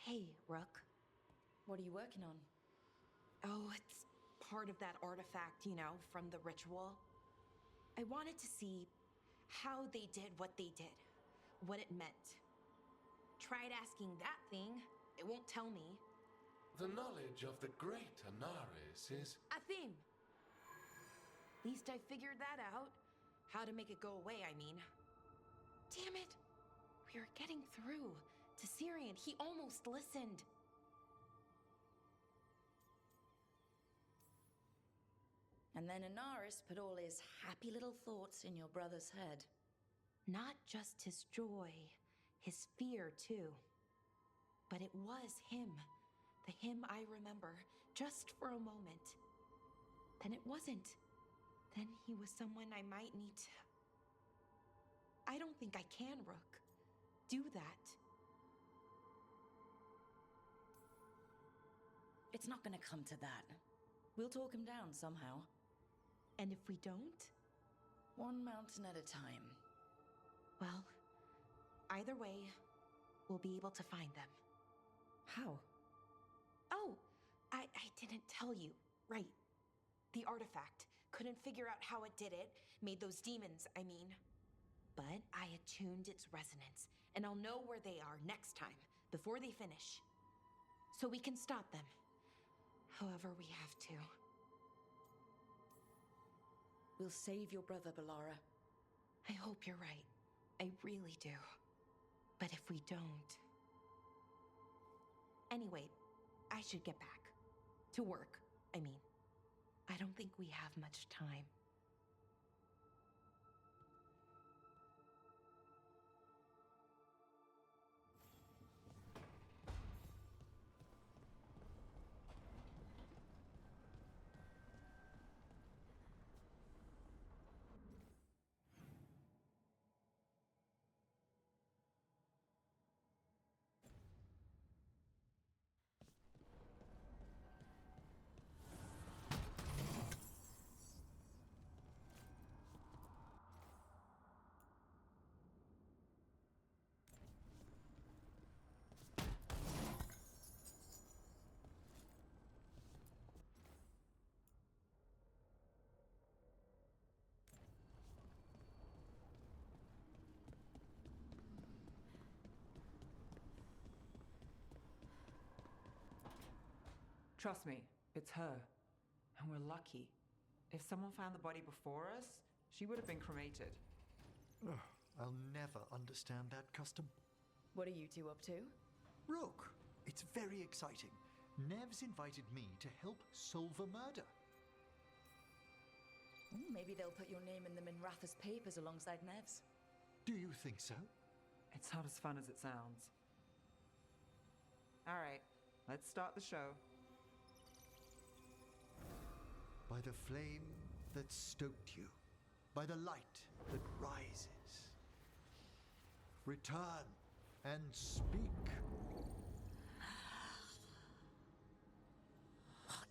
Hey, Rook. What are you working on? Oh, it's part of that artifact, from the ritual. I wanted to see how they did what they did, what it meant. Tried asking that thing, it won't tell me. The knowledge of the great Anaris is... A theme! At least I figured that out. How to make it go away, I mean. Damn it! We were getting through to Syrian. He almost listened. And then Anaris put all his happy little thoughts in your brother's head. Not just his joy, his fear too. But it was him. The him I remember, just for a moment. Then it wasn't. Then he was someone I might need to... I don't think I can, Rook. Do that. It's not gonna come to that. We'll talk him down somehow. And if we don't? One mountain at a time. Well, either way, we'll be able to find them. How? Oh, I didn't tell you. Right. The artifact. Couldn't figure out how it did it. Made those demons, I mean. But I attuned its resonance, and I'll know where they are next time, before they finish. So we can stop them. However we have to. We'll save your brother, Balara. I hope you're right. I really do. But if we don't... Anyway, I should get back. To work, I mean. I don't think we have much time. Trust me, it's her. And we're lucky. If someone found the body before us, she would have been cremated. Ugh, I'll never understand that custom. What are you two up to? Rook, it's very exciting. Nev's invited me to help solve a murder. Maybe they'll put your name in the Minratha's papers alongside Nev's. Do you think so? It's not as fun as it sounds. All right, let's start the show. By the flame that stoked you, by the light that rises. Return and speak. What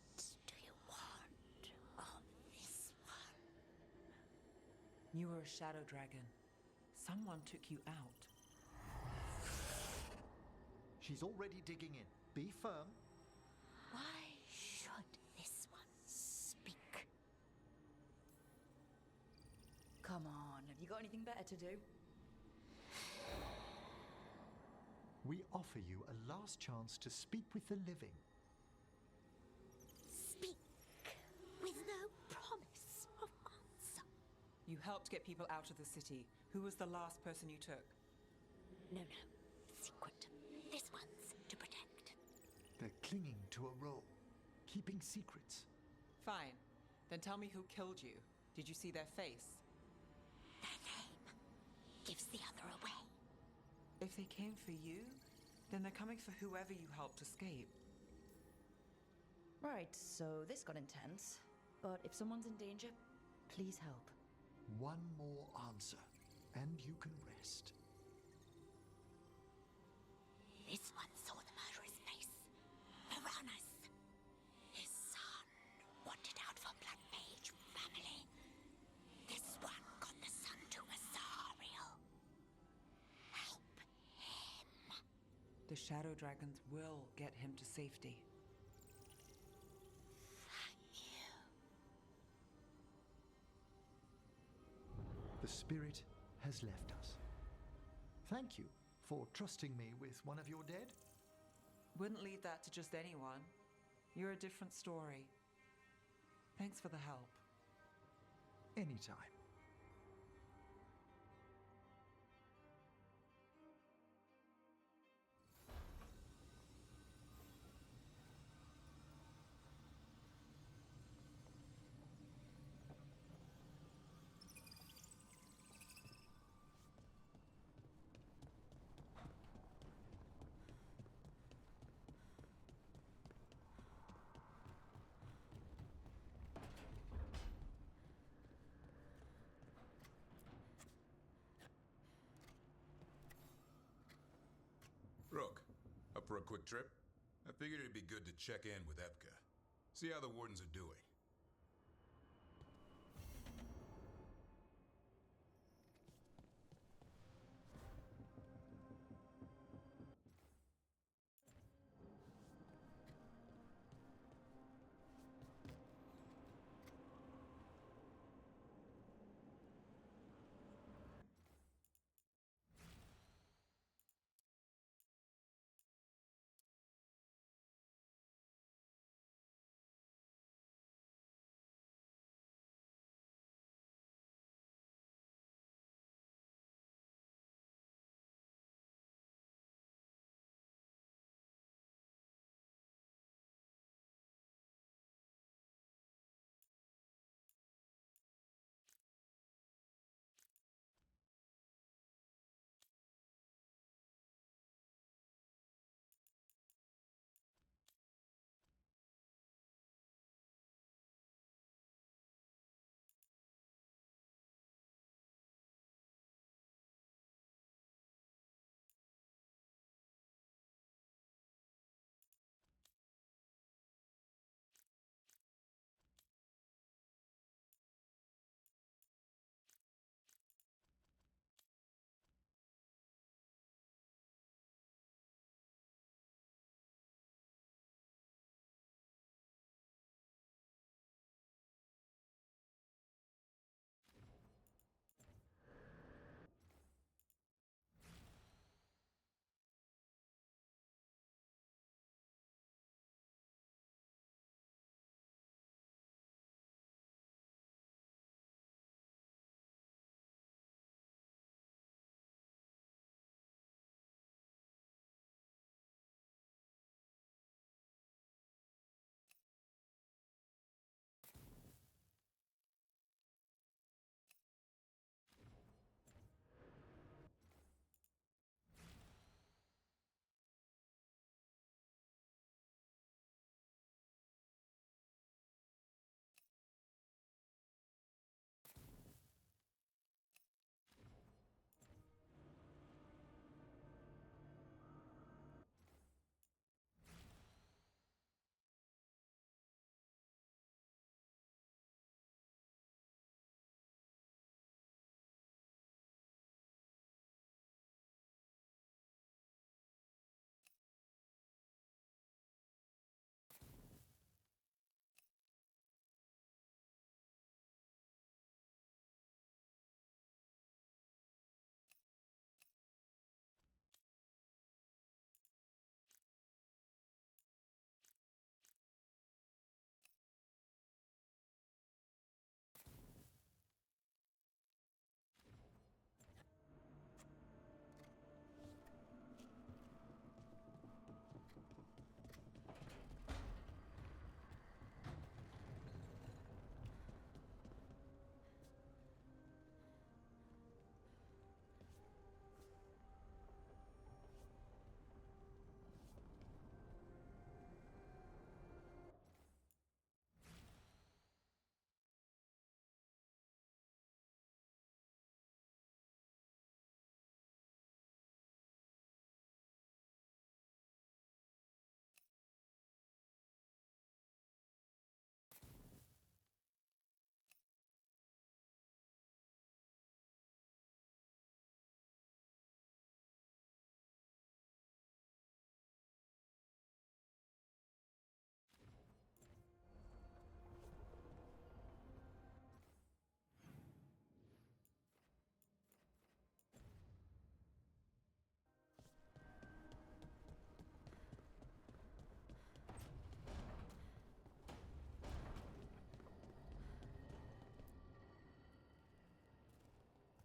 do you want of this one? You were a shadow dragon. Someone took you out. She's already digging in. Be firm. Why should this one speak? Come on, have you got anything better to do? We offer you a last chance to speak with the living. Speak with no promise of answer. You helped get people out of the city. Who was the last person you took? No. Secret. This one's to protect. They're clinging to a role, keeping secrets. Fine. Then tell me who killed you. Did you see their face? Their name gives the other away. If they came for you, then they're coming for whoever you helped escape. Right, so this got intense. But if someone's in danger, please help. One more answer, and you can rest. This one saw the murderer's face. Piranhas. His son wanted out for blood mage family. This one got the son to Azariel. Help him. The the shadow dragons will get him to safety. Thank you. The spirit has left us. Thank you for trusting me with one of your dead. Wouldn't leave that to just anyone. You're a different story. Thanks for the help. Anytime. Rook, up for a quick trip? I figured it'd be good to check in with Epka. See how the wardens are doing.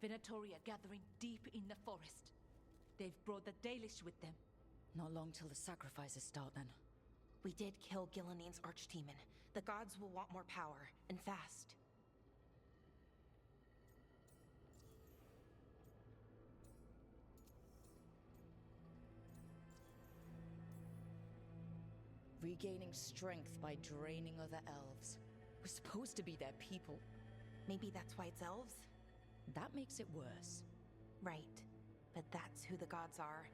Venatori are gathering deep in the forest. They've brought the Dalish with them. Not long till the sacrifices start, then. We did kill Gilanine's archdemon. The gods will want more power, and fast. Regaining strength by draining other elves. We're supposed to be their people. Maybe that's why it's elves? That makes it worse. Right. But that's who the gods are.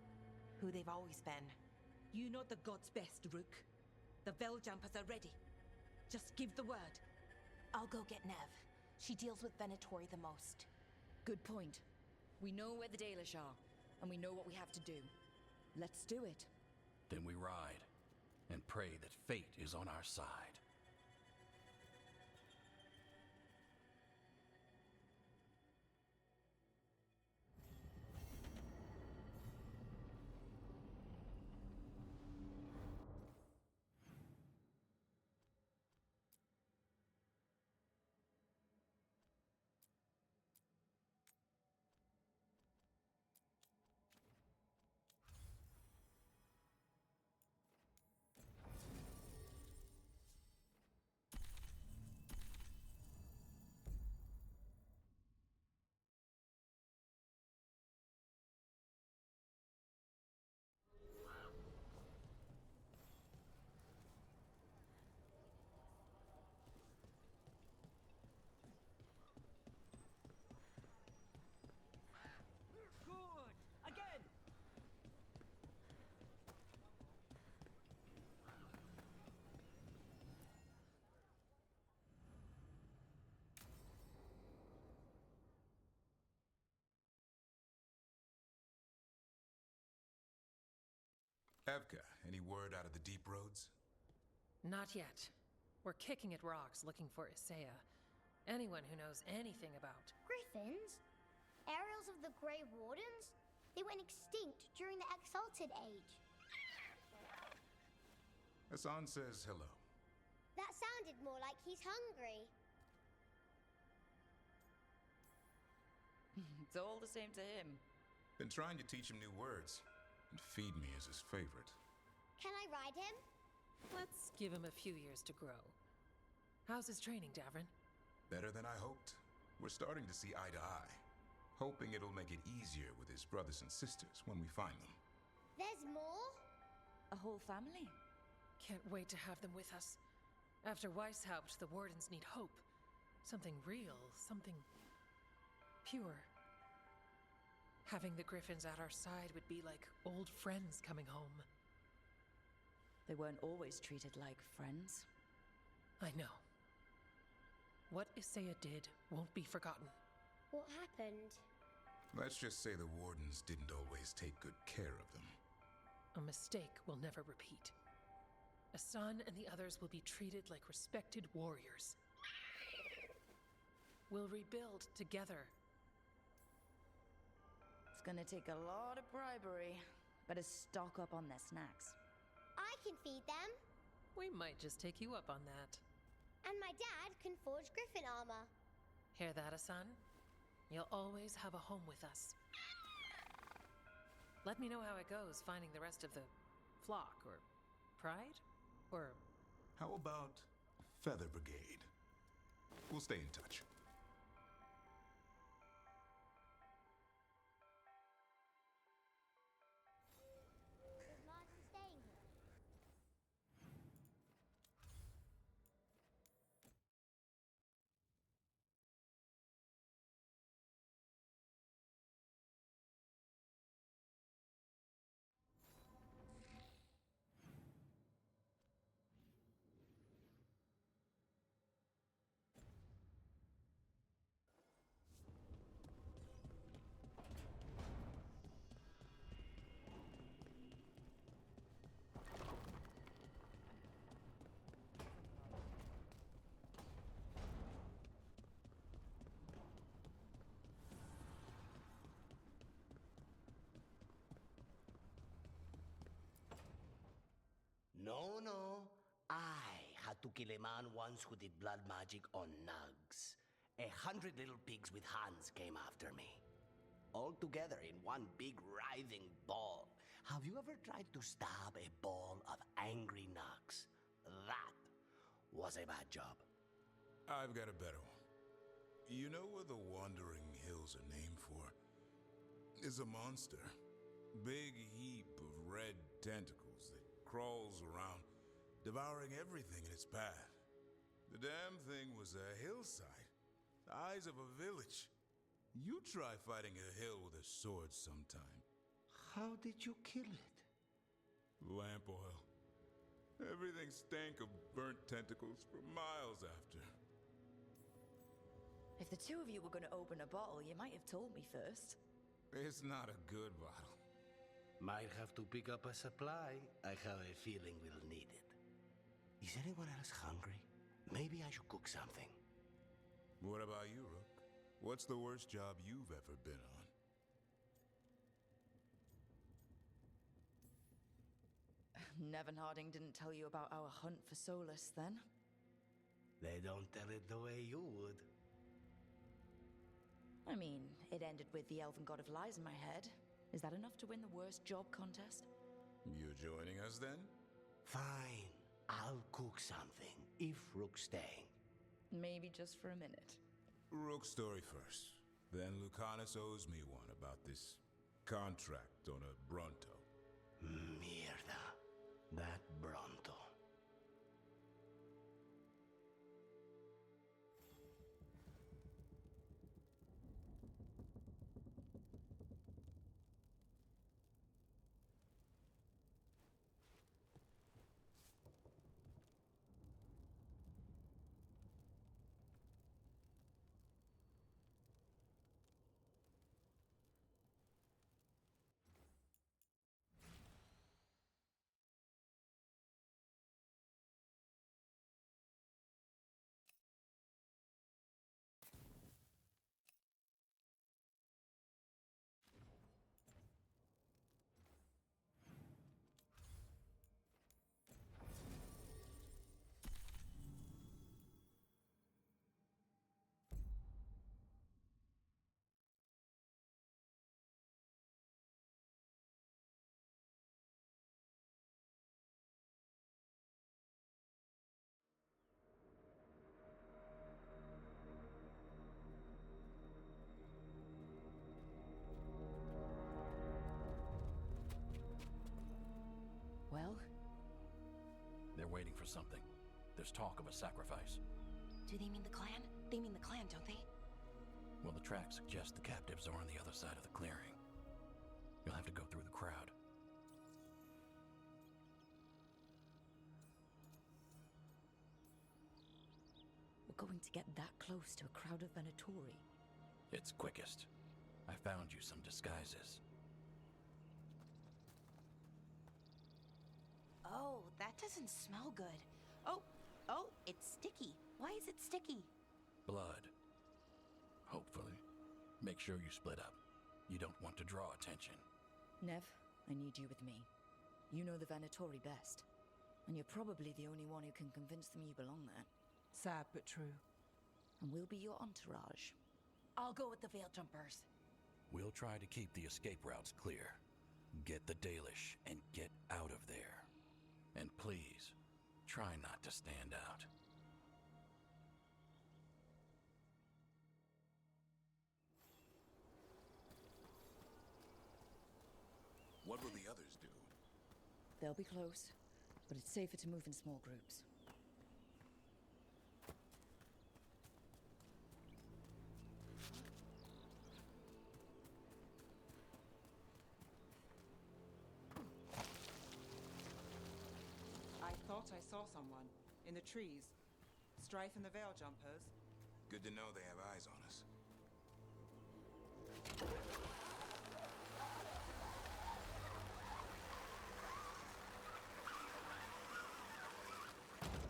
Who they've always been. You know the gods best, Rook. The Veiljumpers are ready. Just give the word. I'll go get Nev. She deals with Venatori the most. Good point. We know where the Dalish are, and we know what we have to do. Let's do it. Then we ride, and pray that fate is on our side. Evka, any word out of the deep roads? Not yet. We're kicking at rocks looking for Isaiah. Anyone who knows anything about... Griffins? Aerials of the Grey Wardens? They went extinct during the Exalted Age. Hassan says hello. That sounded more like he's hungry. It's all the same to him. Been trying to teach him new words, and feed me is his favorite. Can I ride him? Let's give him a few years to grow. How's his training, Davrin? Better than I hoped. We're starting to see eye to eye. Hoping it'll make it easier with his brothers and sisters when we find them. There's more? A whole family? Can't wait to have them with us. After Weishaupt, the Wardens need hope. Something real, something pure. Having the Griffins at our side would be like old friends coming home. They weren't always treated like friends. I know. What Isaiah did won't be forgotten. What happened? Let's just say the Wardens didn't always take good care of them. A mistake will never repeat. Hassan and the others will be treated like respected warriors. We'll rebuild together. It's gonna take a lot of bribery. Better stock up on their snacks. I can feed them. We might just take you up on that. And my dad can forge Griffin armor. Hear that, Hassan? You'll always have a home with us. Let me know how it goes finding the rest of the flock, or pride, or... How about Feather Brigade? We'll stay in touch. Is Martin staying here? No, no. I had to kill a man once who did blood magic on nugs. 100 little pigs with hands came after me. all together in one big writhing ball. Have you ever tried to stab a ball of angry knocks? That was a bad job. I've got a better one. You know what the Wandering Hills are named for? It's a monster. Big heap of red tentacles that crawls around, devouring everything in its path. The damn thing was a hillside, the size of a village. You try fighting a hill with a sword sometime. How did you kill it? Lamp oil. Everything stank of burnt tentacles for miles after. If the two of you were going to open a bottle, you might have told me first. It's not a good bottle. Might have to pick up a supply. I have a feeling we'll need it. Is anyone else hungry? Maybe I should cook something. What about you, Rook? What's the worst job you've ever been on? Nevin Harding didn't tell you about our hunt for Solus, then? They don't tell it the way you would. I mean, it ended with the elven god of lies in my head. Is that enough to win the worst job contest? You joining us then? Fine. I'll cook something, if Rook's staying. Maybe just for a minute. Rook's story first. Then Lucanus owes me one about this contract on a Bronto. Mierda. That Bronto. Well? They're waiting for something. There's talk of a sacrifice. Do they mean the clan? They mean the clan, don't they? Well, the tracks suggest the captives are on the other side of the clearing. You'll have to go through the crowd. We're going to get that close to a crowd of Venatori. It's quickest. I found you some disguises. Oh, that doesn't smell good. Oh, it's sticky. Why is it sticky? Blood. Hopefully. Make sure you split up. You don't want to draw attention. Nev, I need you with me. You know the Venatori best. And you're probably the only one who can convince them you belong there. Sad but true. And we'll be your entourage. I'll go with the veil jumpers. We'll try to keep the escape routes clear. Get the Dalish and get out of there. And please, try not to stand out. What will the others do? They'll be close, but it's safer to move in small groups. I thought I saw someone. In the trees. Strife and the veil jumpers. Good to know they have eyes on us.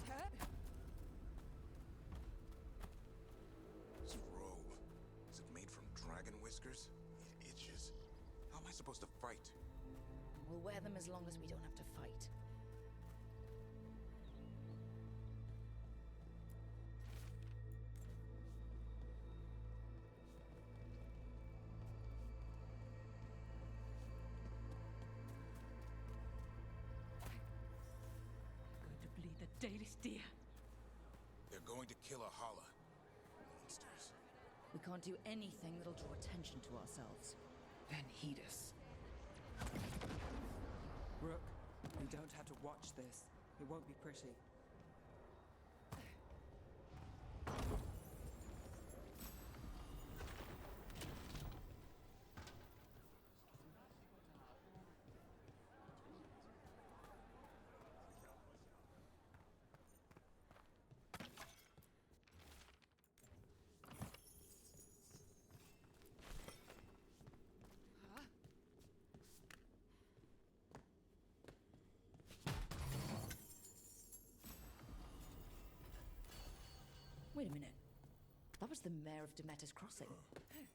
Ted? This robe. Is it made from dragon whiskers? It itches. How am I supposed to fight? We'll wear them as long as we don't have to fight. Dalish dear. They're going to kill a holla. Monsters. We can't do anything that'll draw attention to ourselves. Then heed us. Rook, we don't have to watch this. It won't be pretty. Wait a minute. That was the mayor of Demeter's Crossing.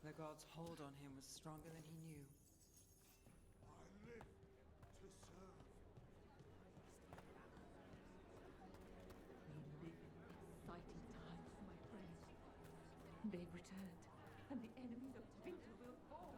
The god's hold on him was stronger than he knew. I live to serve. We live in exciting times, my friend. They've returned, and the enemies of Vinter will fall.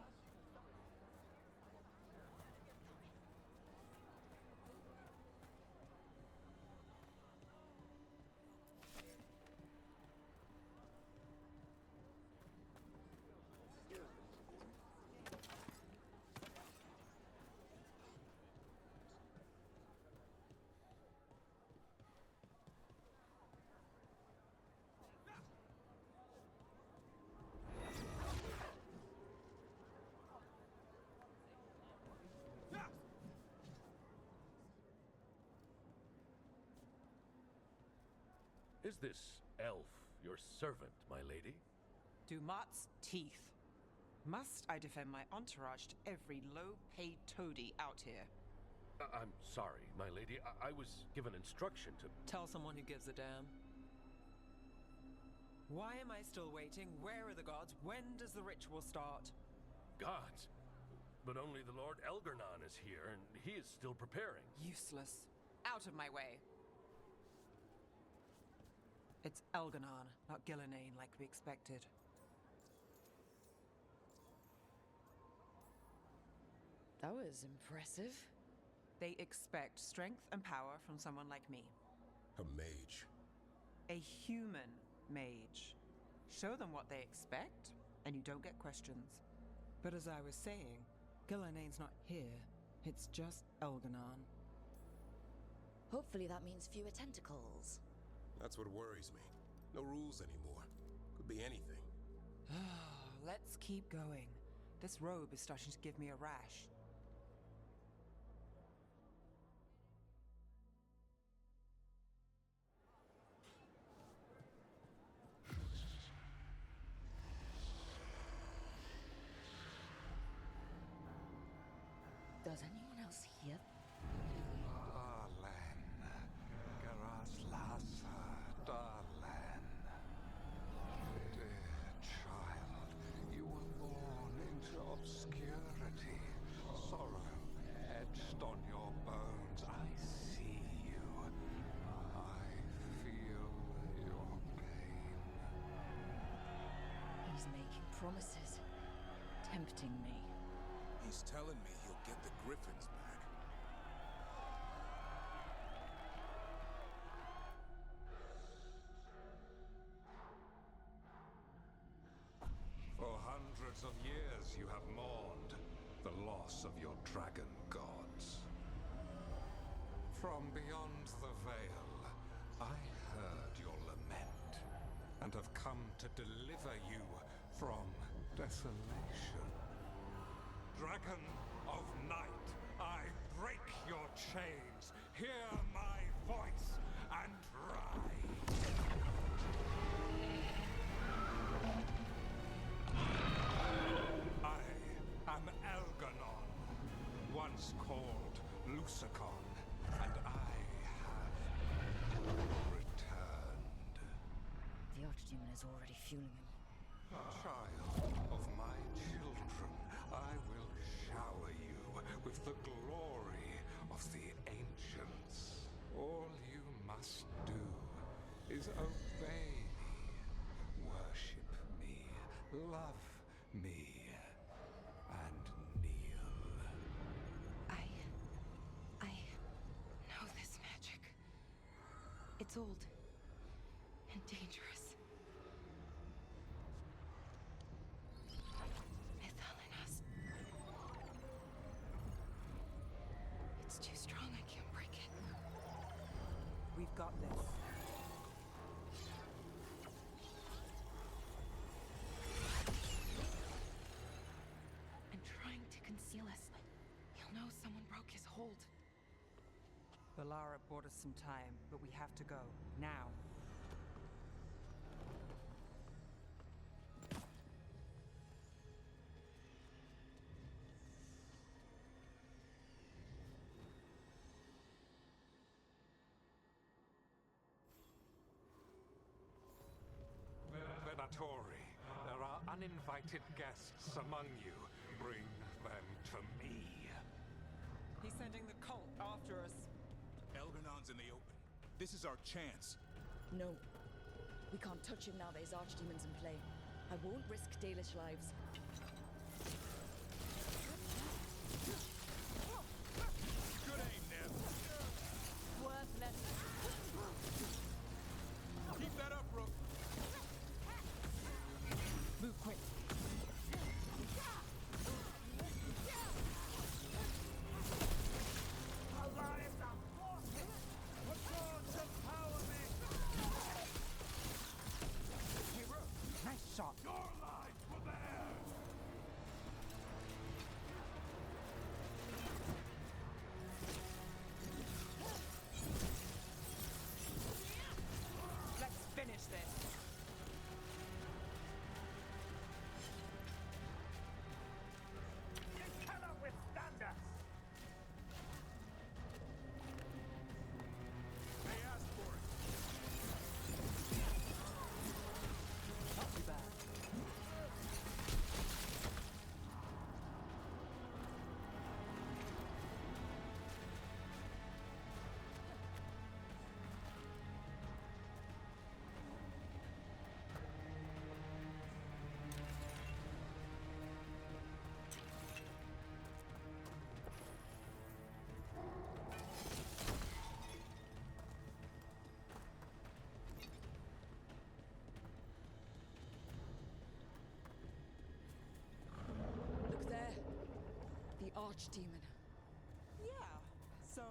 Is this elf your servant, my lady? Dumat's teeth. Must I defend my entourage to every low-paid toady out here? I'm sorry, my lady. I was given instruction to... Tell someone who gives a damn. Why am I still waiting? Where are the gods? When does the ritual start? Gods? But only the Lord Elgarnon is here, and he is still preparing. Useless. Out of my way. It's Elgarnon, not Gillenane like we expected. That was impressive. They expect strength and power from someone like me. A mage. A human mage. Show them what they expect, and you don't get questions. But as I was saying, Gillenane's not here. It's just Elgarnon. Hopefully that means fewer tentacles. That's what worries me. No rules anymore. Could be anything. Let's keep going. This robe is starting to give me a rash. Does anyone else hear? Darlan, Garaslasa, Darlan. Dear child, you were born into obscurity. Sorrow etched on your bones. I see you. I feel your pain. He's making promises, tempting me. He's telling me he'll get the griffins back. For hundreds of years you have mourned the loss of your dragon gods. From beyond the veil, I heard your lament and have come to deliver you from desolation. Dragon of night, I break your chains. Hear my voice and rise. I am Elgarnon, once called Lucicon, and I have returned. The Archdemon is already fueling him. Child of my children, I will shower you with the glory of the ancients. All you must do is obey me, worship me, love me, and kneel. I know this magic. It's old and dangerous. Mythalinas. It's too strong, I can't break it. We've got this. I'm trying to conceal us. He'll know someone broke his hold. Valara bought us some time, but we have to go. Now. Venatori, there are uninvited guests among you. Bring them to me. He's sending the cult after us. Elgernon's in the open. This is our chance. No. We can't touch him now that his archdemons in play. I won't risk Dalish lives. Good aim, Nev. Worthless. Keep that up, Rook. Move quick. Hey, Rook. Nice shot. Your lives were theirs! Let's finish this. You cannot withstand us! They asked for it. Not too bad. Look there. The archdemon. Yeah. So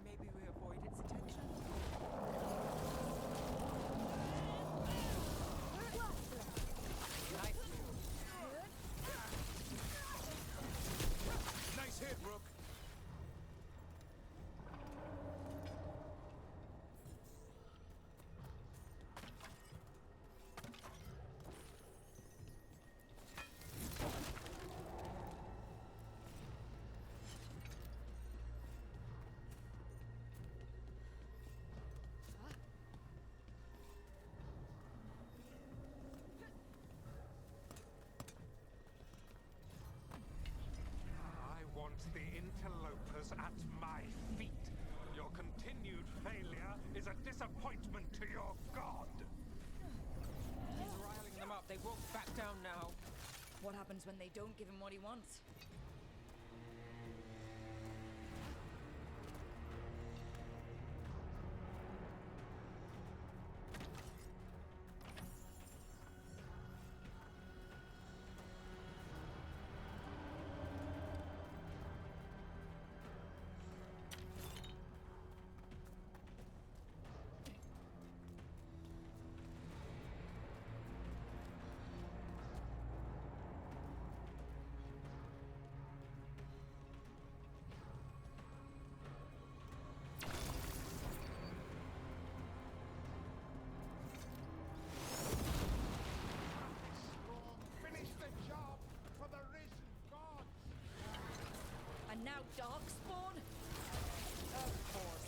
maybe we avoid its attention. Nice move. Nice hit, Rook. I want the interlopers at my feet. Your continued failure is a disappointment to your god. He's riling them up. They won't back down now. What happens when they don't give him what he wants? Finish the job for the risen gods! And now Darkspawn? Of course.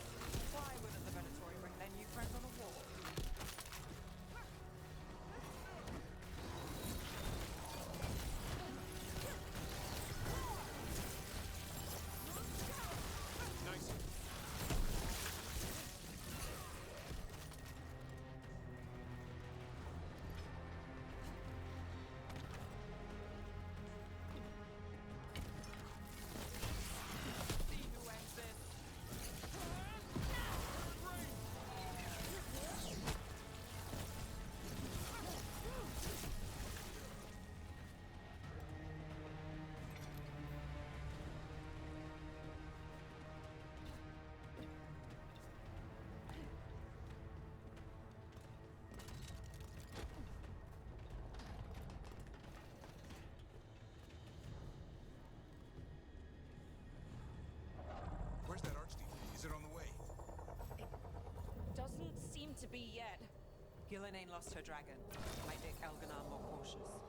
Why wouldn't the Venatori bring their new friends on a wall? Nice. Gillenane lost her dragon. Might make Elganar more cautious.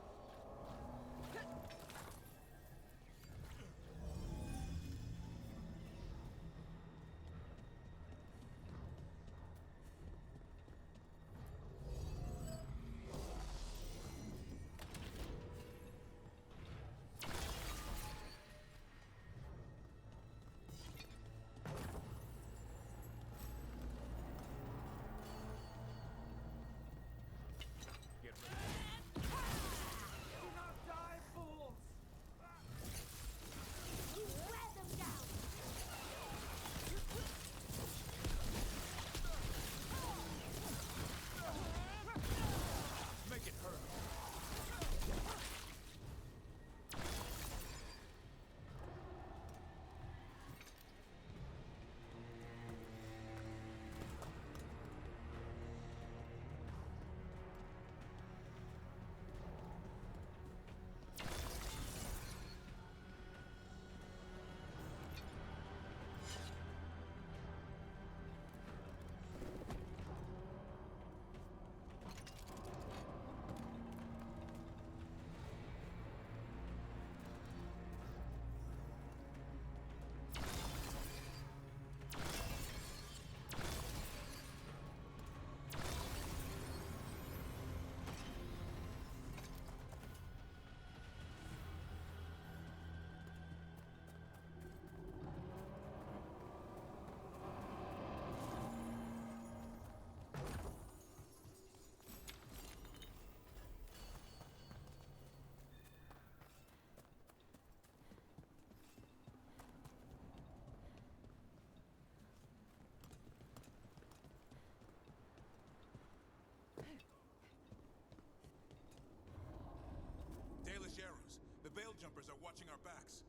The veil jumpers are watching our backs.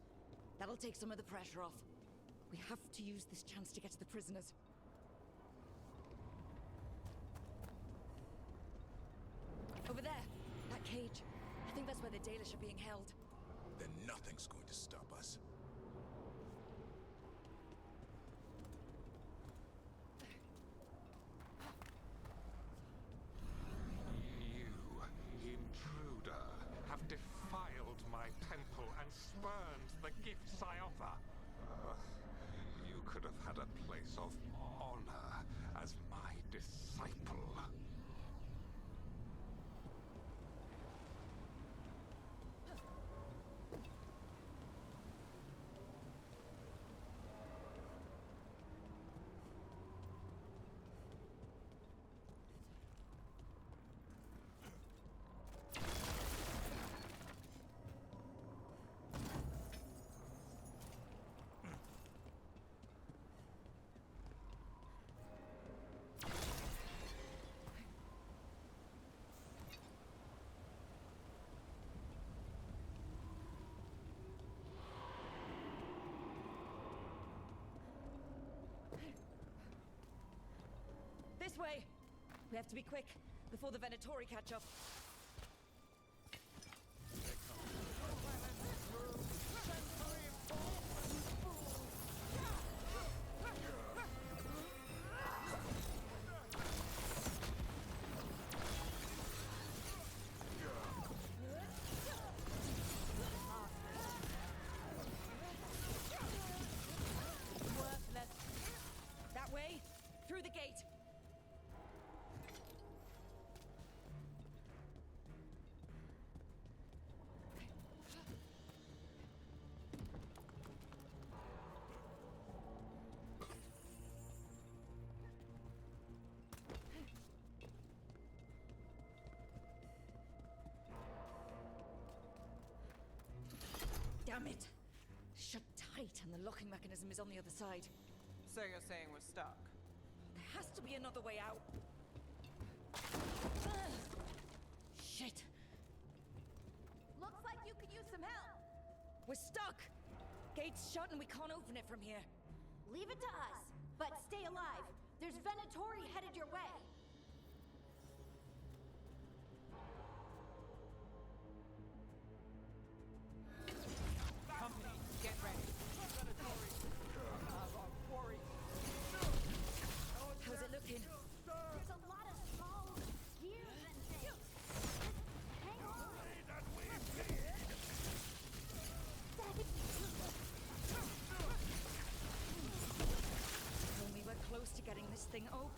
That'll take some of the pressure off. We have to use this chance to get to the prisoners. Over there, that cage. I think that's where the Dalish are being held. Then nothing's going to stop us. You, intruder, have defiled my temple and spurned the gifts I offer. You could have had a place of honor as my disciple. This way! We have to be quick, before the Venatori catch up. Worthless. That way, through the gate. Damn it! Shut tight, and the locking mechanism is on the other side. So you're saying we're stuck? There has to be another way out. Shit! Looks like you could use some help. We're stuck! Gate's shut and we can't open it from here. Leave it to us, but stay alive. There's Venatori headed your way. Company, get ready. How's it looking? There's a lot of skulls,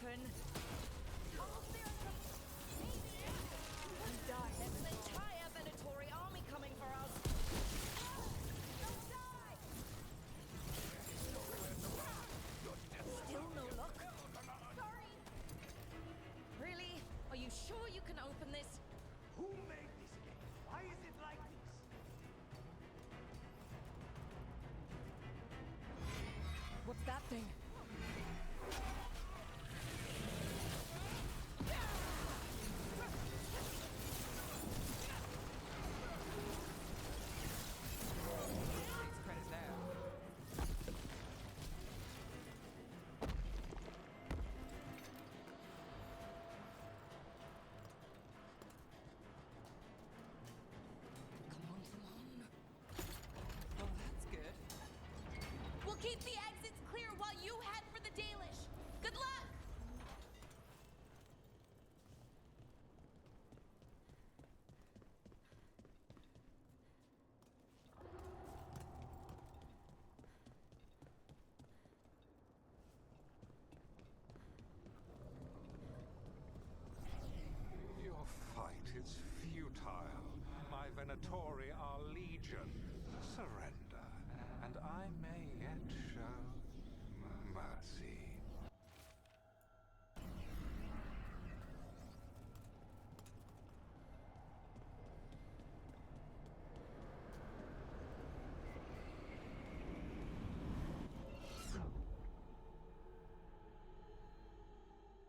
open. You die. There's an entire Venatori army coming for us. Don't die! Still no luck? Sorry. Really? Are you sure you can open this? Who made this game? Why is it like this? What's that thing? Keep the exits clear while you head for the Dalish. Good luck! Your fight is futile. My Venatori are legion. Surrender, and I may yet show mercy.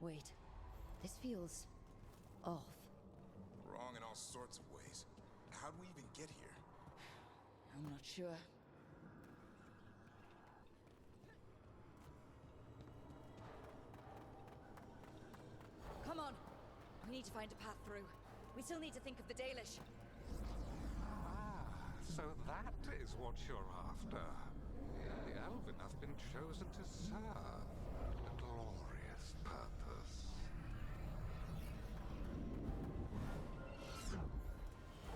Wait. This feels off. Wrong in all sorts of ways. How'd we even get here? I'm not sure. Come on. We need to find a path through. We still need to think of the Dalish. Ah, so that is what you're after. The Elven have been chosen to serve a glorious purpose.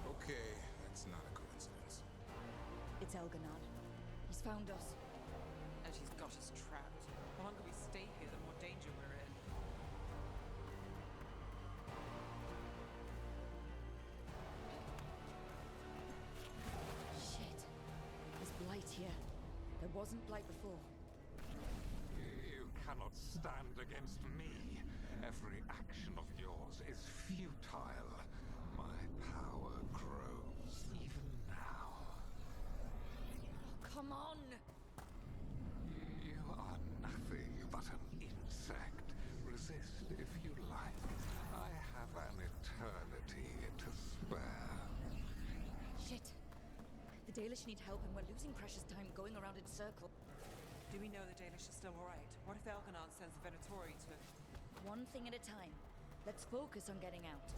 Okay, that's not a coincidence. It's Elganon. He's found us. And she's got us trapped. The longer we stay here, the more danger we're in. Shit. There's blight here. There wasn't blight before. You cannot stand against me. Every action of yours is futile. My power grows even now. Come on! You are nothing but an insect. Resist if you like. I have an eternity to spare. Shit. The Dalish need help and we're losing precious time going around in circles. Do we know the Dalish are still alright? What if Elganon sends the Venatori to... One thing at a time. Let's focus on getting out.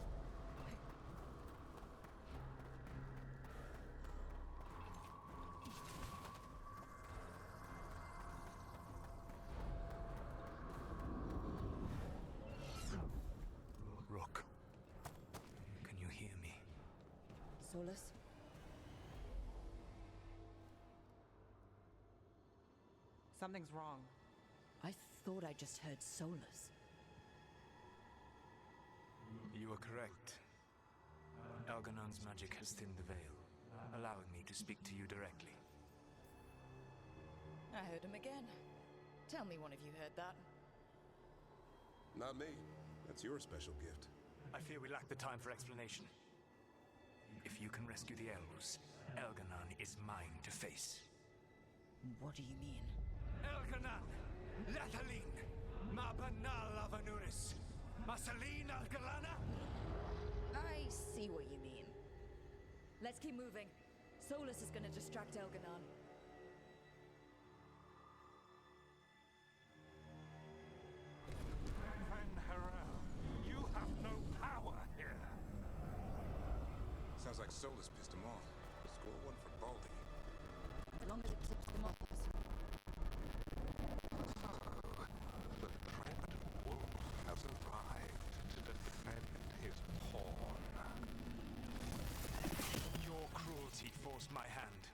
Rook, can you hear me? Solus? Something's wrong. I thought I just heard Solus. You are correct. Elganon's magic has thinned the veil, allowing me to speak to you directly. I heard him again. Tell me one of you heard that. Not me. That's your special gift. I fear we lack the time for explanation. If you can rescue the elves, Elganon is mine to face. What do you mean? Elganon! Lathalin! Mabanal Avanuris! Masalin Algalana! I see what you mean. Let's keep moving. Solus is gonna distract Elganon. Van you have no power here. Sounds like Solus pissed him off. Score one for Baldy. As long as it keeps them off us. The dread wolf has arrived to defend his pawn. Your cruelty forced my hand.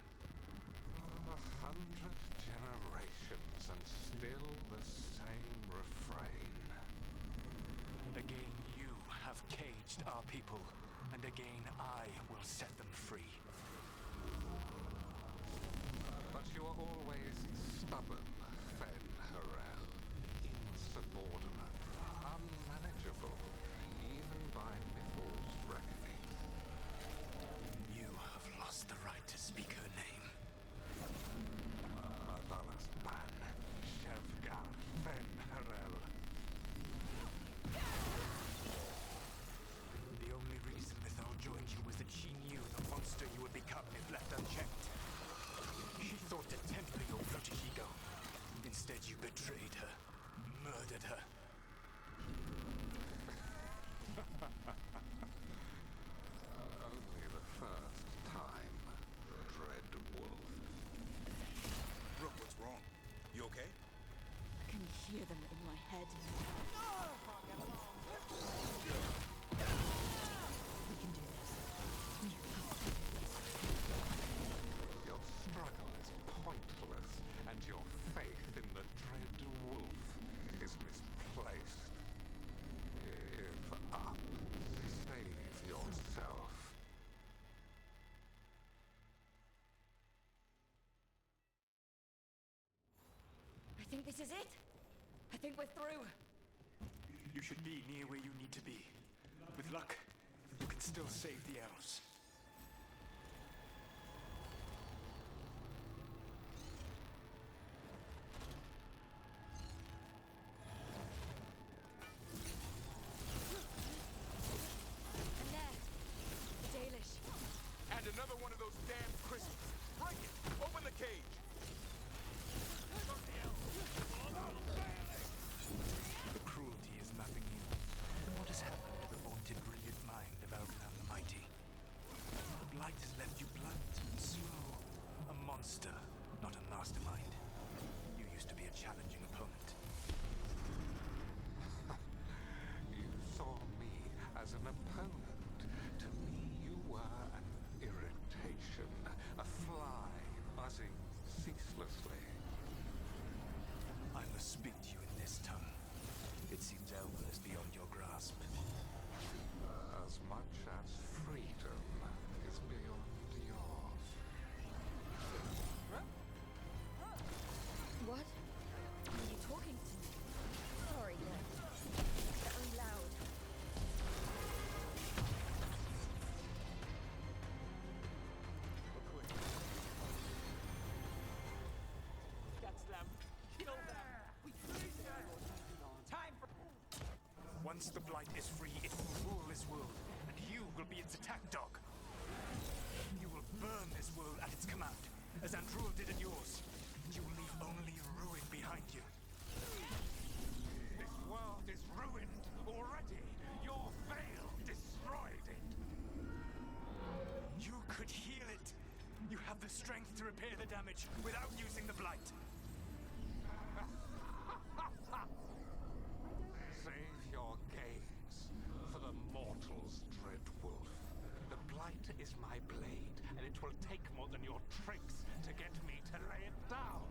100 generations and still the same refrain. Again, you have caged our people, and again I will set them free. But you are always stubborn, Fen Harel. Insubordinate, unmanageable, even by Mithel's reckoning. You have lost the right to speak her name. Motherless man, Shevgar Fen Harel. The only reason Mithal joined you was that she knew the monster you would become if left unchecked. She thought to temper your protege-ego. Instead, you betrayed her, murdered her. Only the first time, Dread Wolf. Rook, what's wrong? You okay? I can hear them in my head. We can do this. Your struggle is pointless, and your faith in the Dread Wolf is misplaced. Give up. Save yourself. I think this is it. I think we're through. You should be near where you need to be. With luck, you can still save the elves. And there. The Dalish. And another one of those damn crystals. Break it! Open the cage! The cruelty is nothing new. What has happened to the vaunted brilliant mind of Elganon the Mighty? The blight has left you blunt and slow. A monster, not a mastermind. You used to be a challenging opponent. You saw me as an opponent. To me, you were an irritation, a fly buzzing ceaselessly. I must speak to you in this tongue. It seems Elven is beyond your grasp. As much as freedom is beyond yours. What? Are you talking to me? Sorry, very loud. Once the blight is free, it will rule this world, and you will be its attack dog. You will burn this world at its command, as Andrul did at yours. You will leave only ruin behind you. This world is ruined already. Your veil destroyed it. You could heal it. You have the strength to repair the damage without using the blight. Save your games for the mortals, Dread Wolf. The blight is my blade, and it will take more than your tricks to get me to lay it down.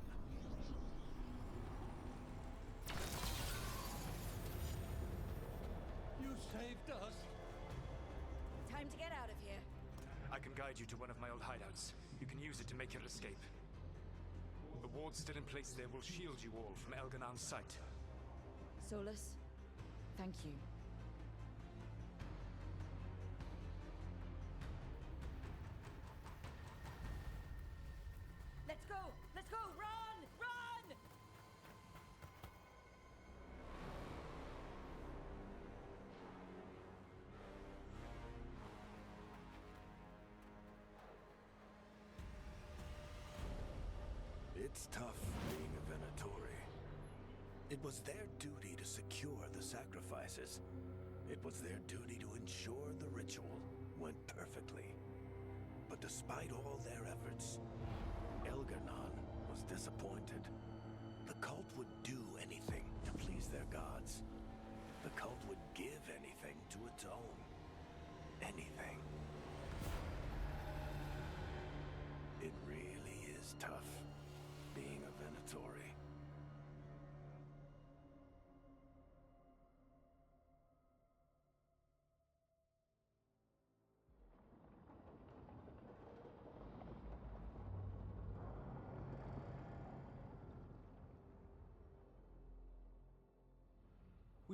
You saved us. Time to get out of here. I can guide you to one of my old hideouts. You can use it to make your escape. The wards still in place there will shield you all from Elganon's sight. Solus, thank you. Let's go! Let's go! Run! Run! It's tough being a Venatori. It was their duty to secure the sacrifices. It was their duty to ensure the ritual went perfectly. But despite all their efforts, Elganon was disappointed. The cult would do anything to please their gods. The cult would give anything to atone. Anything. It really is tough being a Venatori.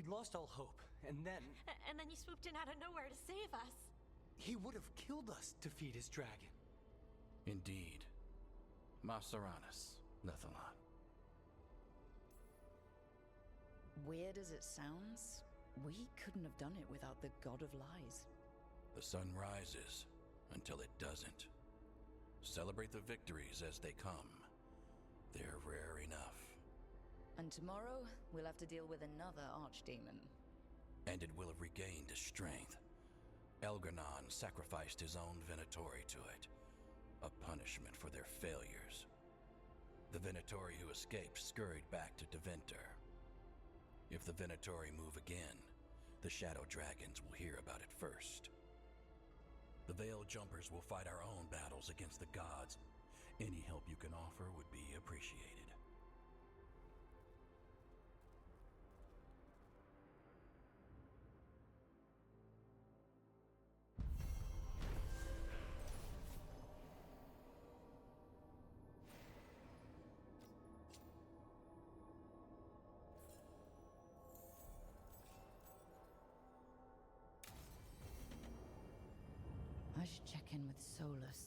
We'd lost all hope, and then... And then you swooped in out of nowhere to save us. He would have killed us to feed his dragon. Indeed. Masaranus, Nethalon. Weird as it sounds, we couldn't have done it without the God of Lies. The sun rises until it doesn't. Celebrate the victories as they come. They're rare enough. And tomorrow, we'll have to deal with another archdemon. And it will have regained its strength. Elgar'nan sacrificed his own Venatori to it. A punishment for their failures. The Venatori who escaped scurried back to Deventer. If the Venatori move again, the Shadow Dragons will hear about it first. The Veil Jumpers will fight our own battles against the gods. Any help you can offer would be appreciated. I should check in with Solus.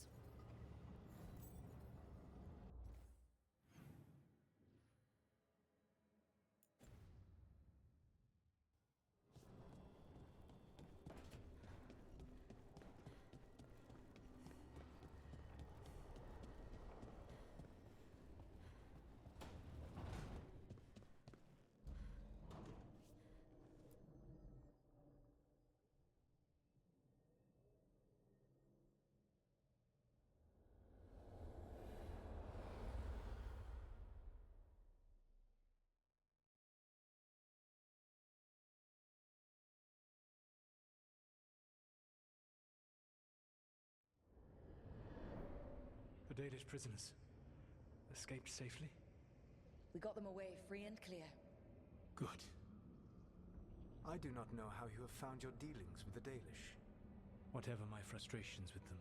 The Dalish prisoners escaped safely? We got them away free and clear. Good. I do not know how you have found your dealings with the Dalish. Whatever my frustrations with them,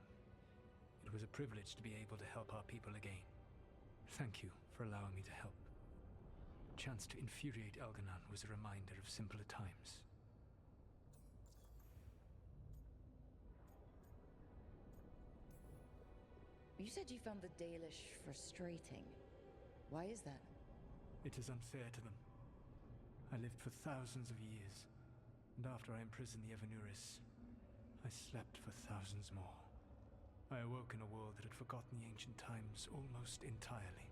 it was a privilege to be able to help our people again. Thank you for allowing me to help. The chance to infuriate Elgar'nan was a reminder of simpler times. You said you found the Dalish frustrating. Why is that? It is unfair to them. I lived for thousands of years, and after I imprisoned the Evanuris, I slept for thousands more. I awoke in a world that had forgotten the ancient times almost entirely.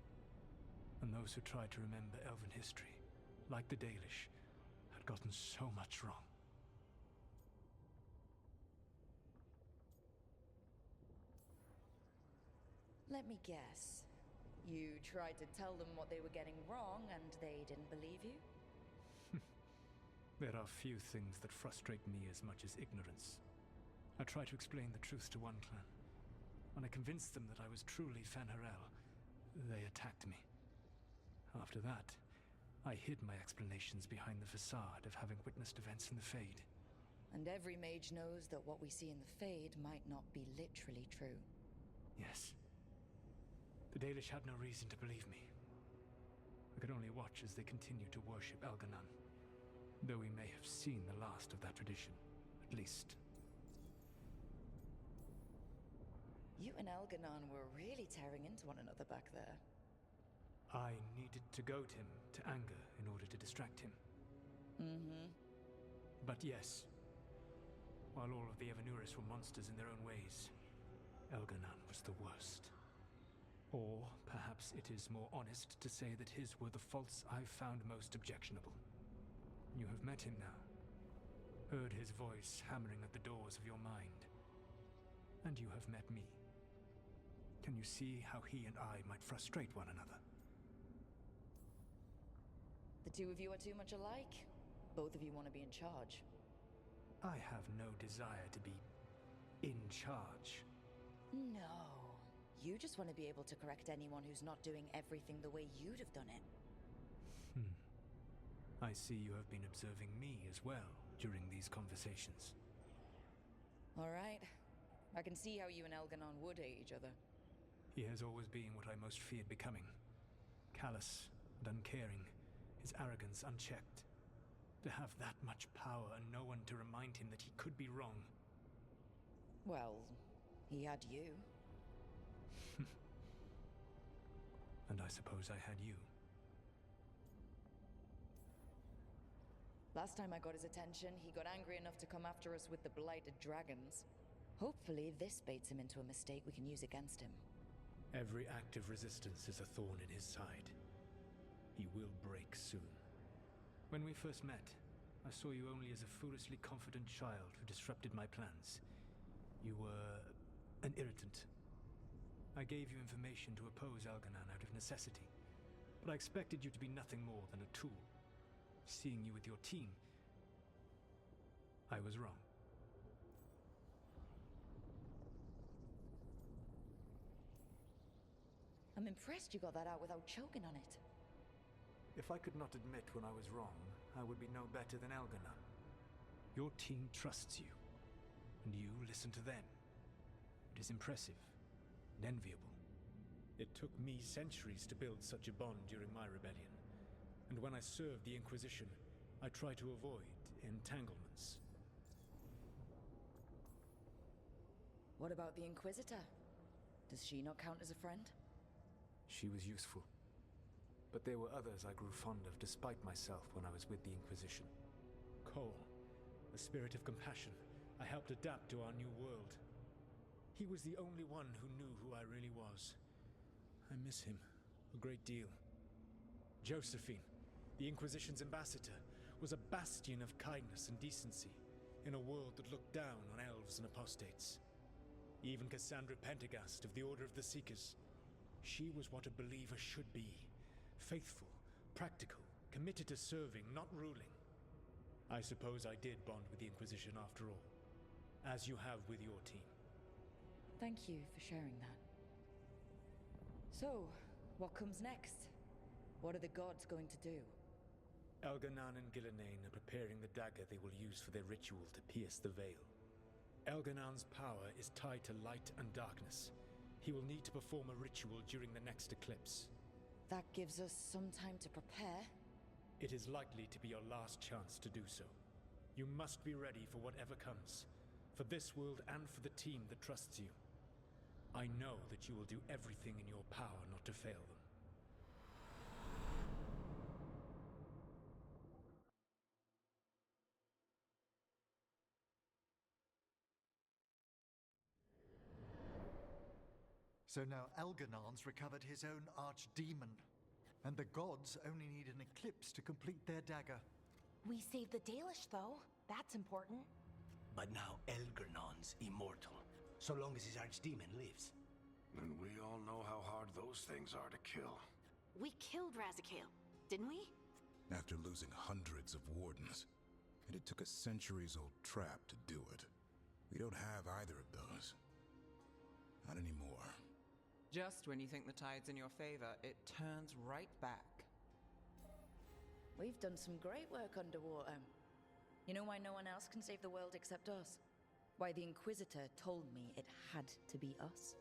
And those who tried to remember Elven history, like the Dalish, had gotten so much wrong. Let me guess. You tried to tell them what they were getting wrong, and they didn't believe you? There are few things that frustrate me as much as ignorance. I tried to explain the truth to one clan. When I convinced them that I was truly Fen'Harel, they attacked me. After that, I hid my explanations behind the facade of having witnessed events in the Fade. And every mage knows that what we see in the Fade might not be literally true. Yes. The Dalish had no reason to believe me. I could only watch as they continued to worship Elgar'nan, though we may have seen the last of that tradition, at least. You and Elgar'nan were really tearing into one another back there. I needed to goad him to anger in order to distract him. Mm-hmm. But yes, while all of the Evanuris were monsters in their own ways, Elgar'nan was the worst. Or perhaps it is more honest to say that his were the faults I found most objectionable. You have met him now. Heard his voice hammering at the doors of your mind. And you have met me. Can you see how he and I might frustrate one another? The two of you are too much alike. Both of you want to be in charge. I have no desire to be in charge. No. You just want to be able to correct anyone who's not doing everything the way you'd have done it. I see you have been observing me as well during these conversations. All right. I can see how you and Elgar'nan would hate each other. He has always been what I most feared becoming. Callous and uncaring, his arrogance unchecked. To have that much power and no one to remind him that he could be wrong. Well, he had you. And I suppose I had you. Last time I got his attention, he got angry enough to come after us with the blighted dragons. Hopefully this baits him into a mistake we can use against him. Every act of resistance is a thorn in his side. He will break soon. When we first met, I saw you only as a foolishly confident child who disrupted my plans. You were an irritant. I gave you information to oppose Elganon out of necessity, but I expected you to be nothing more than a tool. Seeing you with your team, I was wrong. I'm impressed you got that out without choking on it. If I could not admit when I was wrong, I would be no better than Elganon. Your team trusts you, and you listen to them. It is impressive and enviable. It took me centuries to build such a bond during my rebellion, and when I served the Inquisition, I tried to avoid entanglements. What about the Inquisitor? Does she not count as a friend? She was useful. But there were others I grew fond of despite myself when I was with the Inquisition. Cole, a spirit of compassion, I helped adapt to our new world. He was the only one who knew who I really was. I miss him a great deal. Josephine, the Inquisition's ambassador, was a bastion of kindness and decency in a world that looked down on elves and apostates. Even Cassandra Pendergast of the Order of the Seekers. She was what a believer should be. Faithful, practical, committed to serving, not ruling. I suppose I did bond with the Inquisition after all, as you have with your team. Thank you for sharing that. So, what comes next? What are the gods going to do? Elganon and Gillenane are preparing the dagger they will use for their ritual to pierce the veil. Elganon's power is tied to light and darkness. He will need to perform a ritual during the next eclipse. That gives us some time to prepare. It is likely to be your last chance to do so. You must be ready for whatever comes, for this world and for the team that trusts you. I know that you will do everything in your power not to fail them. So now Elganon's recovered his own archdemon, and the gods only need an eclipse to complete their dagger. We saved the Dalish, though. That's important. But now Elganon's immortal, so long as his archdemon lives. And we all know how hard those things are to kill. We killed Razikale, didn't we? After losing hundreds of wardens, and it took a centuries-old trap to do it. We don't have either of those. Not anymore. Just when you think the tide's in your favor, it turns right back. We've done some great work underwater. You know why no one else can save the world except us? Why the Inquisitor told me it had to be us?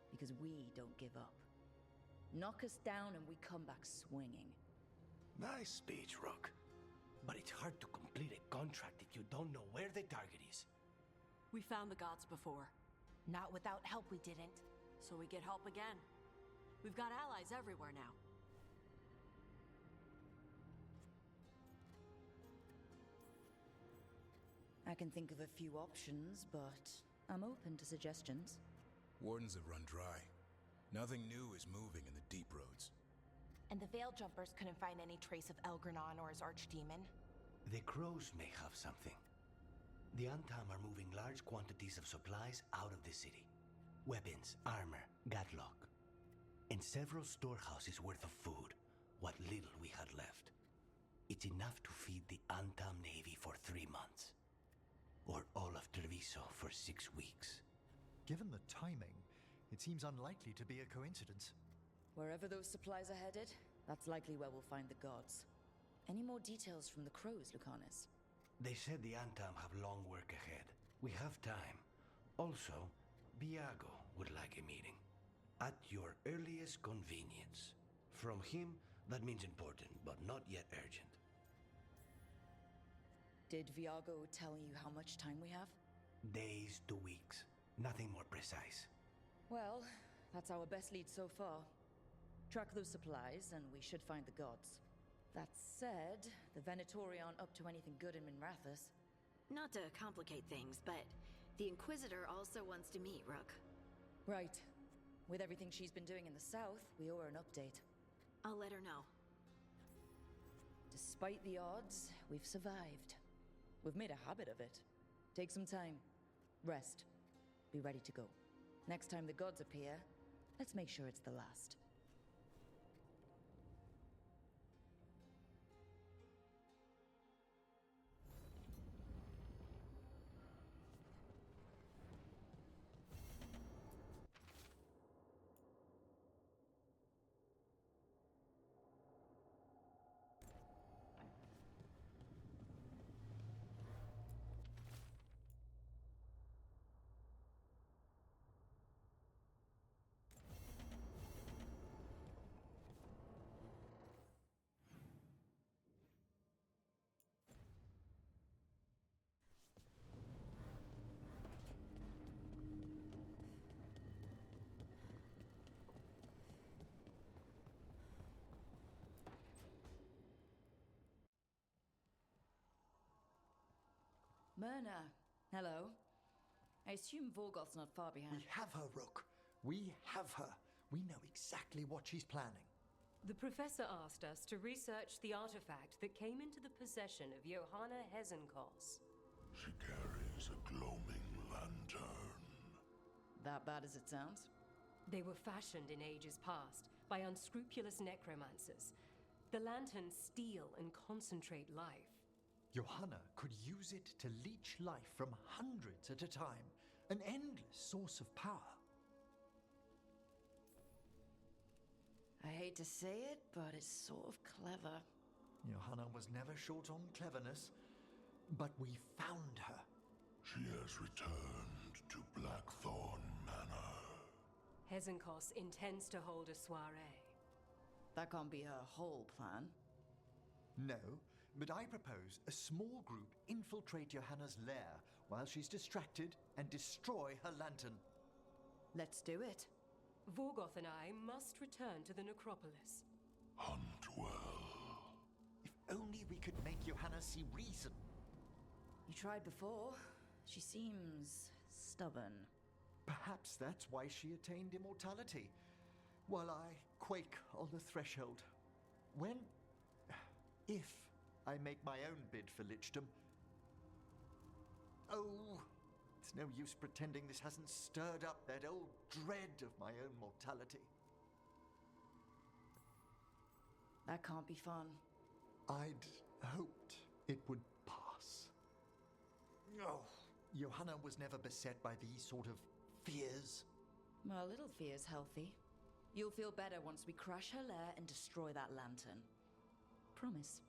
Because we don't give up. Knock us down and we come back swinging. Nice speech, Rook. But it's hard to complete a contract if you don't know where the target is. We found the gods before. Not without help, we didn't. So we get help again. We've got allies everywhere now. I can think of a few options, but I'm open to suggestions. Wardens have run dry. Nothing new is moving in the deep roads. And the Veil Jumpers couldn't find any trace of Elgranon or his archdemon. The crows may have something. The Antam are moving large quantities of supplies out of the city. Weapons, armor, gatlock. And several storehouses worth of food, what little we had left. It's enough to feed the Antam Navy for 3 months. Or all of Treviso for 6 weeks. Given the timing, it seems unlikely to be a coincidence. Wherever those supplies are headed, that's likely where we'll find the gods. Any more details from the crows, Lucanus? They said the Antam have long work ahead. We have time. Also, Biago would like a meeting. At your earliest convenience. From him, that means important, but not yet urgent. Did Viago tell you how much time we have? Days to weeks. Nothing more precise. Well, that's our best lead so far. Track those supplies, and we should find the gods. That said, the Venatori aren't up to anything good in Minrathous. Not to complicate things, but the Inquisitor also wants to meet Rook. Right. With everything she's been doing in the south, we owe her an update. I'll let her know. Despite the odds, we've survived. We've made a habit of it. Take some time. Rest. Be ready to go. Next time the gods appear, let's make sure it's the last. Myrna, hello. I assume Vorgoth's not far behind. We have her, Rook. We have her. We know exactly what she's planning. The professor asked us to research the artifact that came into the possession of Johanna Hezenkos. She carries a gloaming lantern. That bad as it sounds? They were fashioned in ages past by unscrupulous necromancers. The lanterns steal and concentrate life. Johanna could use it to leech life from hundreds at a time. An endless source of power. I hate to say it, but it's sort of clever. Johanna was never short on cleverness, but we found her. She has returned to Blackthorn Manor. Hezenkos intends to hold a soiree. That can't be her whole plan. No, but I propose a small group infiltrate Johanna's lair while she's distracted and destroy her lantern. Let's do it. Vorgoth and I must return to the necropolis. Hunt well. If only we could make Johanna see reason. You tried before. She seems stubborn. Perhaps that's why she attained immortality, while I quake on the threshold. If I make my own bid for lichdom. Oh, it's no use pretending this hasn't stirred up that old dread of my own mortality. That can't be fun. I'd hoped it would pass. Oh, Johanna was never beset by these sort of fears. Well, a little fear's healthy. You'll feel better once we crash her lair and destroy that lantern. Promise.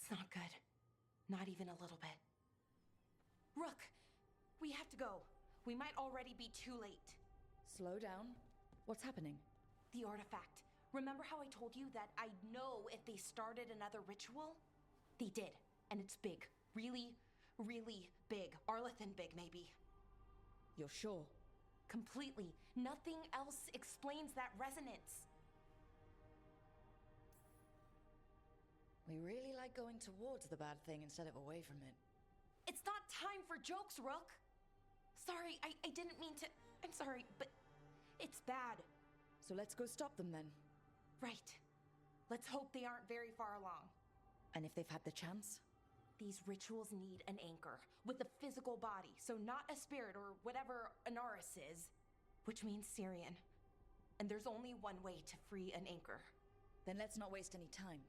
Not good. Not even a little bit. Rook! We have to go. We might already be too late. Slow down. What's happening? The artifact. Remember how I told you that I'd know if they started another ritual? They did. And it's big. Really, really big. Arlathan big, maybe. You're sure? Completely. Nothing else explains that resonance. We really like going towards the bad thing instead of away from it. It's not time for jokes, Rook! Sorry, I didn't mean to... I'm sorry, but it's bad. So let's go stop them then. Right. Let's hope they aren't very far along. And if they've had the chance? These rituals need an anchor, with a physical body, so not a spirit or whatever Anaris is, which means Syrian. And there's only one way to free an anchor. Then let's not waste any time.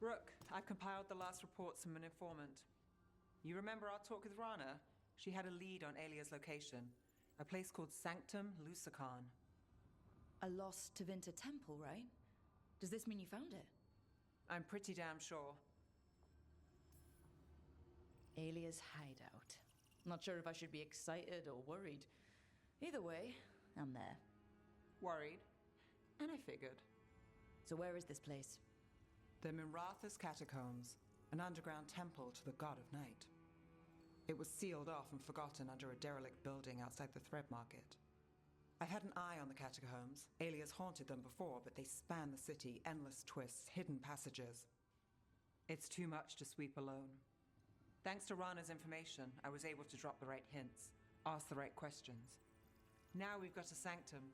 Rook, I've compiled the last reports from an informant. You remember our talk with Rana? She had a lead on Alia's location. A place called Sanctum Lucican. A lost Tevinter temple, right? Does this mean you found it? I'm pretty damn sure. Alia's hideout. Not sure if I should be excited or worried. Either way, I'm there. Worried? And I figured. So where is this place? The Miratha's Catacombs, an underground temple to the god of night. It was sealed off and forgotten under a derelict building outside the Thread Market. I've had an eye on the catacombs. Alias haunted them before, but they span the city, endless twists, hidden passages. It's too much to sweep alone. Thanks to Rana's information, I was able to drop the right hints, ask the right questions. Now we've got a sanctum.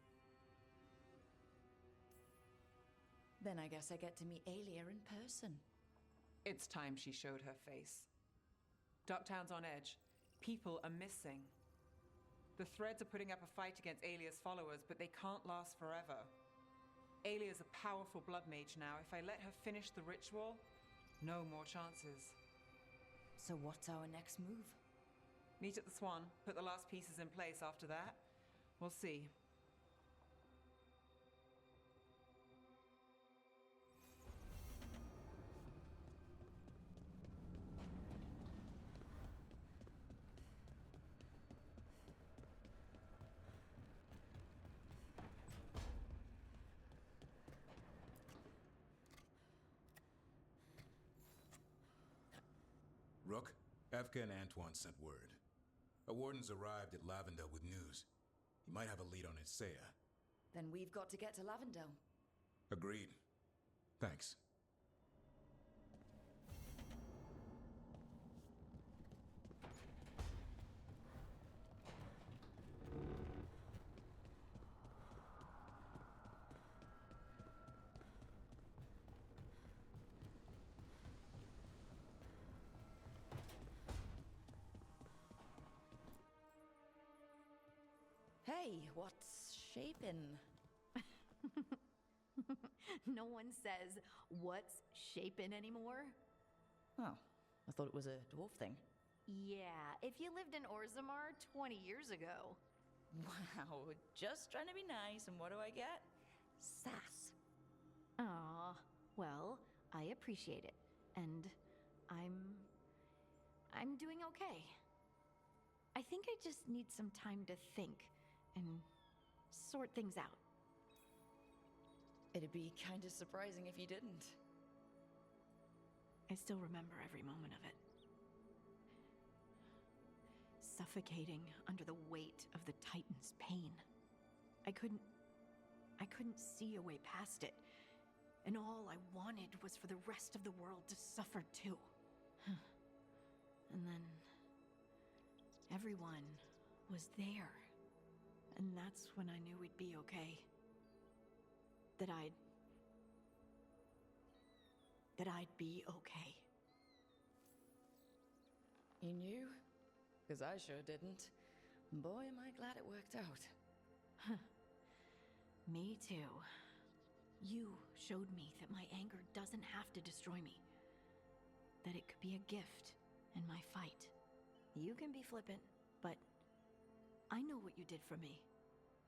Then I guess I get to meet Alia in person. It's time she showed her face. Ducktown's on edge. People are missing. The Threads are putting up a fight against Alia's followers, but they can't last forever. Alia's a powerful blood mage now. If I let her finish the ritual, no more chances. So what's our next move? Meet at the Swan, put the last pieces in place after that. We'll see. Rook, Evka and Antoine sent word. A warden's arrived at Lavendel with news. He might have a lead on Isaiah. Then we've got to get to Lavendel. Agreed. Thanks. Hey, what's shaping? No one says, "What's shaping" anymore? Oh, I thought it was a dwarf thing. Yeah, if you lived in Orzammar 20 years ago. Wow, just trying to be nice, and what do I get? Sass. Aw, well, I appreciate it. And I'm doing okay. I think I just need some time to think and sort things out. It'd be kind of surprising if you didn't. I still remember every moment of it. Suffocating under the weight of the Titan's pain. I couldn't see a way past it. And all I wanted was for the rest of the world to suffer too. And then everyone was there. And that's when I knew we'd be okay. That I'd be okay. You knew? Because I sure didn't. Boy, am I glad it worked out. Me too. You showed me that my anger doesn't have to destroy me. That it could be a gift in my fight. You can be flippant, but I know what you did for me.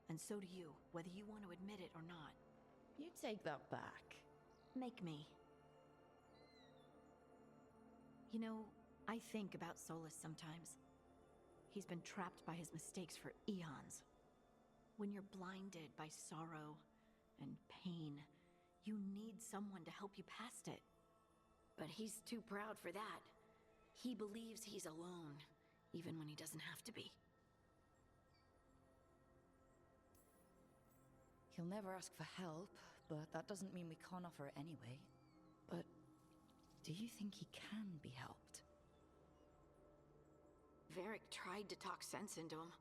And so do you, whether you want to admit it or not. You take that back. Make me. You know, I think about Solus sometimes. He's been trapped by his mistakes for eons. When you're blinded by sorrow and pain, you need someone to help you past it. But he's too proud for that. He believes he's alone, even when he doesn't have to be. He'll never ask for help, but that doesn't mean we can't offer it anyway. But do you think he can be helped? Varric tried to talk sense into him.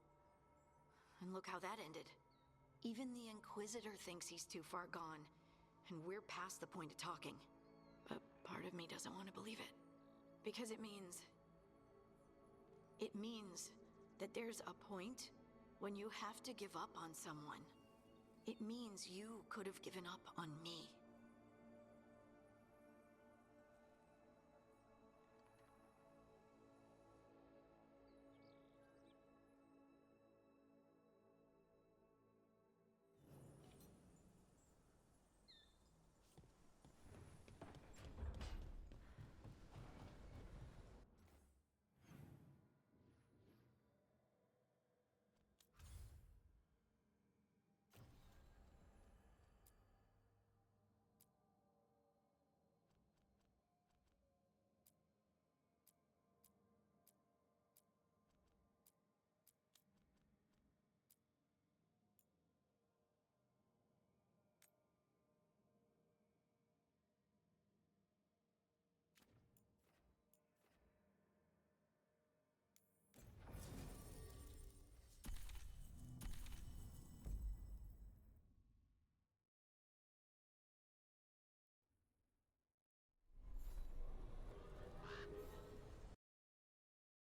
And look how that ended. Even the Inquisitor thinks he's too far gone, and we're past the point of talking. But part of me doesn't want to believe it. Because it means that there's a point when you have to give up on someone. It means you could have given up on me.